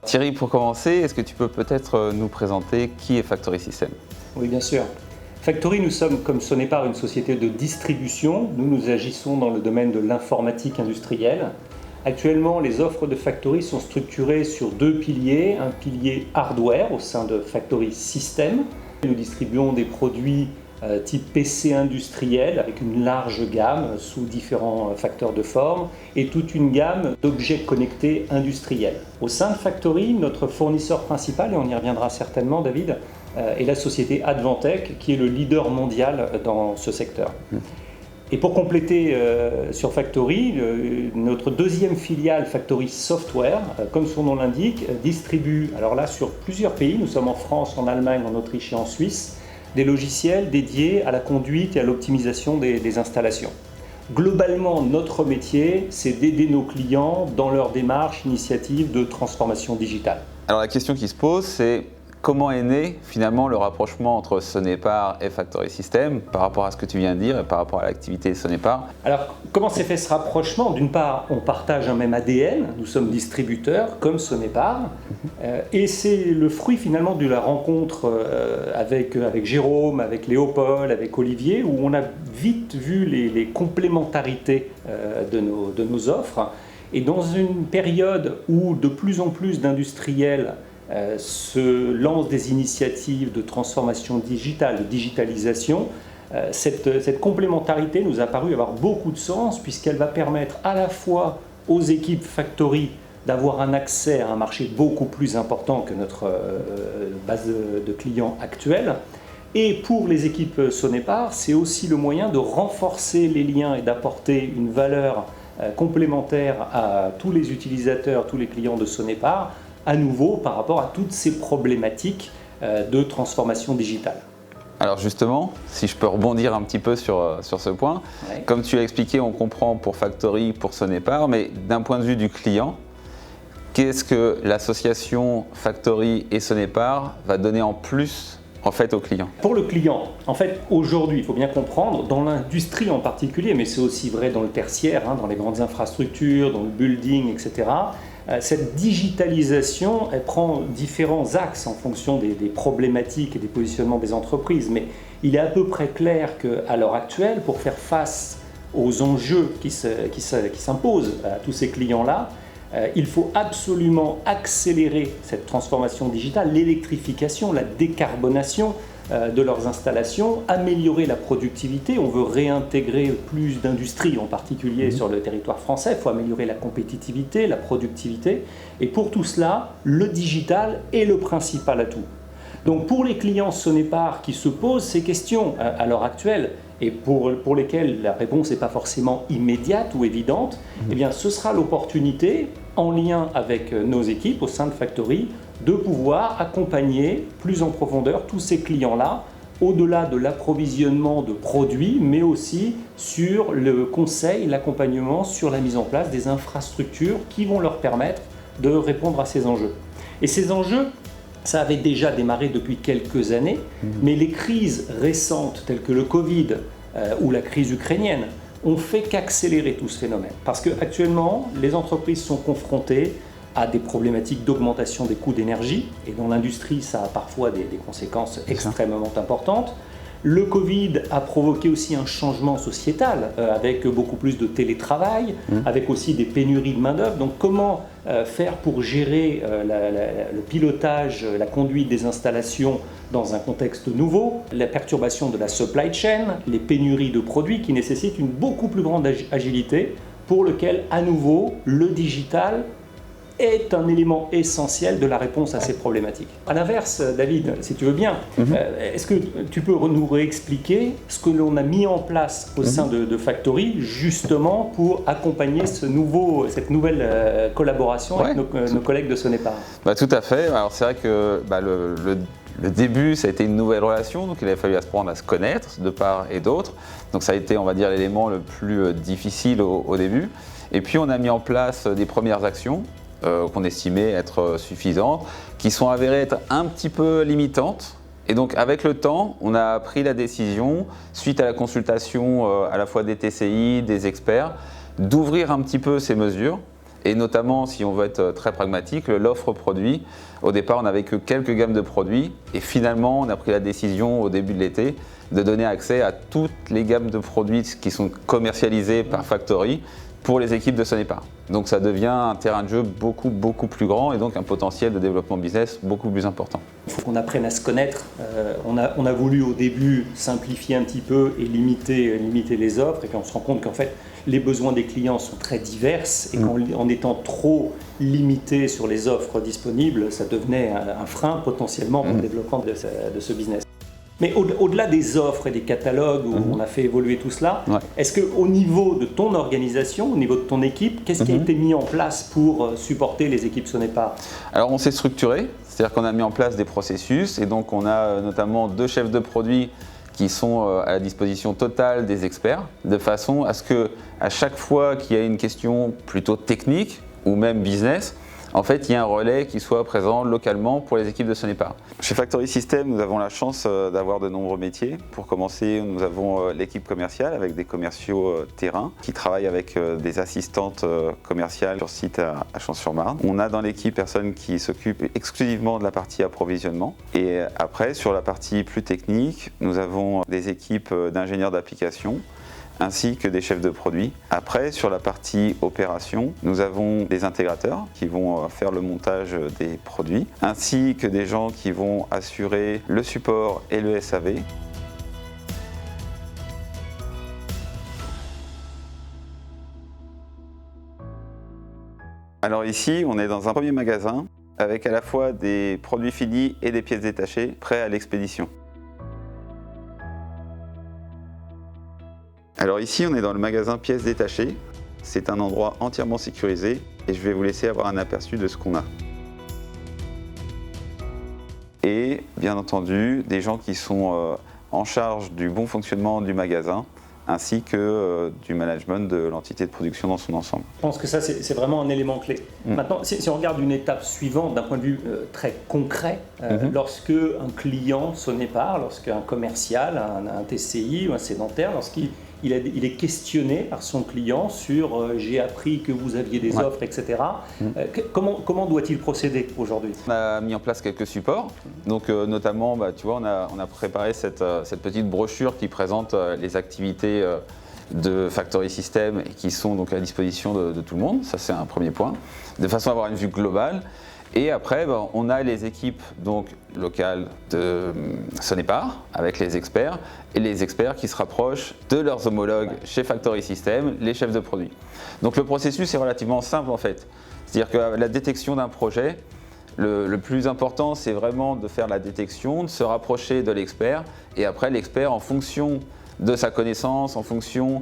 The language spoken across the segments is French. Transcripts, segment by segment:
Thierry, pour commencer, est-ce que tu peux peut-être nous présenter qui est Factory System? Oui, bien sûr. Factory, nous sommes, comme Sonepar, une société de distribution. Nous agissons dans le domaine de l'informatique industrielle. Actuellement, les offres de Factory sont structurées sur deux piliers. Un pilier hardware au sein de Factory System. Nous distribuons des produits type PC industriel avec une large gamme sous différents facteurs de forme et toute une gamme d'objets connectés industriels. Au sein de Factory, notre fournisseur principal, et on y reviendra certainement David, est la société Advantech qui est le leader mondial dans ce secteur. Et pour compléter sur Factory, notre deuxième filiale Factory Software, comme son nom l'indique, distribue, alors là sur plusieurs pays, nous sommes en France, en Allemagne, en Autriche et en Suisse, des logiciels dédiés à la conduite et à l'optimisation des installations. Globalement, notre métier, c'est d'aider nos clients dans leur démarche initiative de transformation digitale. Alors la question qui se pose, c'est comment est né finalement le rapprochement entre Sonepar et Factory System par rapport à ce que tu viens de dire et par rapport à l'activité Sonepar? Alors, comment s'est fait ce rapprochement? D'une part, on partage un même ADN, nous sommes distributeurs comme Sonepar, et c'est le fruit finalement de la rencontre avec Jérôme, avec Léopold, avec Olivier, où on a vite vu les complémentarités de nos offres. Et dans une période où de plus en plus d'industriels se lancent des initiatives de transformation digitale, de digitalisation, cette complémentarité nous a paru avoir beaucoup de sens puisqu'elle va permettre à la fois aux équipes Factory d'avoir un accès à un marché beaucoup plus important que notre base de clients actuelle. Et pour les équipes Sonepar, c'est aussi le moyen de renforcer les liens et d'apporter une valeur complémentaire à tous les utilisateurs, tous les clients de Sonepar, à nouveau par rapport à toutes ces problématiques de transformation digitale. Alors justement, si je peux rebondir un petit peu sur ce point, ouais. Comme tu as expliqué, on comprend pour Factory, pour Sonepar, mais d'un point de vue du client, qu'est-ce que l'association Factory et Sonepar va donner en plus en fait au client? Pour le client, en fait aujourd'hui, il faut bien comprendre, dans l'industrie en particulier, mais c'est aussi vrai dans le tertiaire, dans les grandes infrastructures, dans le building, etc., cette digitalisation, elle prend différents axes en fonction des problématiques et des positionnements des entreprises. Mais il est à peu près clair qu'à l'heure actuelle, pour faire face aux enjeux qui s'imposent à tous ces clients-là, il faut absolument accélérer cette transformation digitale, l'électrification, la décarbonation de leurs installations, améliorer la productivité. On veut réintégrer plus d'industries, en particulier sur le territoire français. Il faut améliorer la compétitivité, la productivité. Et pour tout cela, le digital est le principal atout. Donc pour les clients Sonepar qui se posent ces questions à l'heure actuelle, et pour lesquelles la réponse n'est pas forcément immédiate ou évidente, eh bien, ce sera l'opportunité, en lien avec nos équipes au sein de Factory, de pouvoir accompagner plus en profondeur tous ces clients-là, au-delà de l'approvisionnement de produits, mais aussi sur le conseil, l'accompagnement, sur la mise en place des infrastructures qui vont leur permettre de répondre à ces enjeux. Et ces enjeux, ça avait déjà démarré depuis quelques années, mais les crises récentes telles que le Covid ou la crise ukrainienne ont fait qu'accélérer tout ce phénomène. Parce qu'actuellement, les entreprises sont confrontées à des problématiques d'augmentation des coûts d'énergie, et dans l'industrie, ça a parfois des conséquences extrêmement importantes. Le Covid a provoqué aussi un changement sociétal avec beaucoup plus de télétravail, avec aussi des pénuries de main-d'œuvre. Donc comment faire pour gérer le pilotage, la conduite des installations dans un contexte nouveau, la perturbation de la supply chain, les pénuries de produits qui nécessitent une beaucoup plus grande agilité, pour lequel à nouveau le digital est un élément essentiel de la réponse à ces problématiques. À l'inverse, David, si tu veux bien, est-ce que tu peux nous réexpliquer ce que l'on a mis en place au sein de Factory, justement pour accompagner cette nouvelle collaboration avec nos collègues de Sonepar? Tout à fait. Alors c'est vrai que le début, ça a été une nouvelle relation, donc il a fallu apprendre à se connaître de part et d'autre. Donc ça a été, on va dire, l'élément le plus difficile au début. Et puis on a mis en place des premières actions qu'on estimait être suffisantes, qui sont avérées être un petit peu limitantes. Et donc avec le temps, on a pris la décision, suite à la consultation à la fois des TCI, des experts, d'ouvrir un petit peu ces mesures Et notamment, si on veut être très pragmatique, l'offre produit, au départ, on n'avait que quelques gammes de produits. Et finalement, on a pris la décision au début de l'été de donner accès à toutes les gammes de produits qui sont commercialisées par Factory pour les équipes de Sonepar. Donc ça devient un terrain de jeu beaucoup plus grand et donc un potentiel de développement business beaucoup plus important. Il faut qu'on apprenne à se connaître. On a voulu au début simplifier un petit peu et limiter les offres, et puis on se rend compte qu'en fait les besoins des clients sont très divers et qu'en étant trop limité sur les offres disponibles, ça devenait un frein potentiellement pour le développement de ce business. Mais au-delà des offres et des catalogues où on a fait évoluer tout cela, est-ce qu'au niveau de ton organisation, au niveau de ton équipe, qu'est-ce qui a été mis en place pour supporter les équipes Sonepar? Alors on s'est structuré, c'est-à-dire qu'on a mis en place des processus et donc on a notamment 2 chefs de produits qui sont à la disposition totale des experts, de façon à ce que à chaque fois qu'il y a une question plutôt technique ou même business, en fait, il y a un relais qui soit présent localement pour les équipes de Sonepar. Chez Factory System, nous avons la chance d'avoir de nombreux métiers. Pour commencer, nous avons l'équipe commerciale avec des commerciaux terrain qui travaillent avec des assistantes commerciales sur site à Champs-sur-Marne. On a dans l'équipe personnes qui s'occupent exclusivement de la partie approvisionnement. Et après, sur la partie plus technique, nous avons des équipes d'ingénieurs d'application ainsi que des chefs de produits. Après, sur la partie opération, nous avons des intégrateurs qui vont faire le montage des produits, ainsi que des gens qui vont assurer le support et le SAV. Alors ici, on est dans un premier magasin avec à la fois des produits finis et des pièces détachées prêts à l'expédition. Alors ici, on est dans le magasin pièces détachées. C'est un endroit entièrement sécurisé et je vais vous laisser avoir un aperçu de ce qu'on a. Et bien entendu, des gens qui sont en charge du bon fonctionnement du magasin ainsi que du management de l'entité de production dans son ensemble. Je pense que ça, c'est vraiment un élément clé. Maintenant, si on regarde une étape suivante d'un point de vue très concret, lorsque un client Sonepar, lorsqu'un commercial, un TCI ou un sédentaire, lorsqu'il est questionné par son client sur j'ai appris que vous aviez des offres, etc. Comment doit-il procéder aujourd'hui? On a mis en place quelques supports, donc notamment, tu vois, on a préparé cette petite brochure qui présente les activités de Factory System et qui sont donc à disposition de tout le monde. Ça, c'est un premier point, de façon à avoir une vue globale. Et après, on a les équipes donc, locales de Sonepar avec les experts et les experts qui se rapprochent de leurs homologues chez Factory System, les chefs de produits. Donc le processus est relativement simple en fait. C'est-à-dire que la détection d'un projet, le plus important, c'est vraiment de faire la détection, de se rapprocher de l'expert et après l'expert, en fonction de sa connaissance, en fonction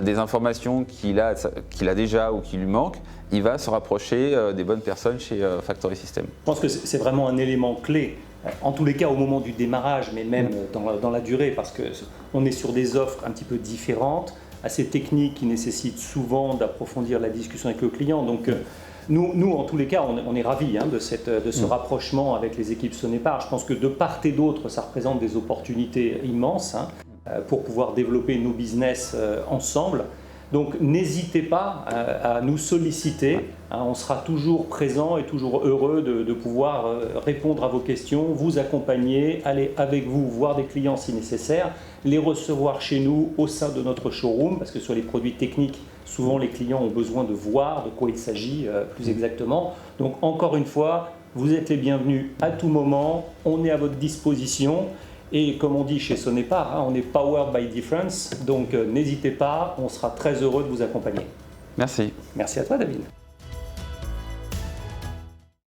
des informations qu'il a déjà ou qui lui manquent, il va se rapprocher des bonnes personnes chez Factory System. Je pense que c'est vraiment un élément clé, en tous les cas au moment du démarrage, mais même dans la durée, parce qu'on est sur des offres un petit peu différentes, assez techniques, qui nécessitent souvent d'approfondir la discussion avec le client. Donc, nous, en tous les cas, on est ravis de ce rapprochement avec les équipes Sonepar. Je pense que de part et d'autre, ça représente des opportunités immenses pour pouvoir développer nos business ensemble. Donc n'hésitez pas à nous solliciter, on sera toujours présent et toujours heureux de pouvoir répondre à vos questions, vous accompagner, aller avec vous voir des clients si nécessaire, les recevoir chez nous au sein de notre showroom, parce que sur les produits techniques, souvent les clients ont besoin de voir de quoi il s'agit plus exactement. Donc encore une fois, vous êtes les bienvenus à tout moment, on est à votre disposition. Et comme on dit chez Sonepar, on est powered by difference, donc n'hésitez pas, on sera très heureux de vous accompagner. Merci. Merci à toi David.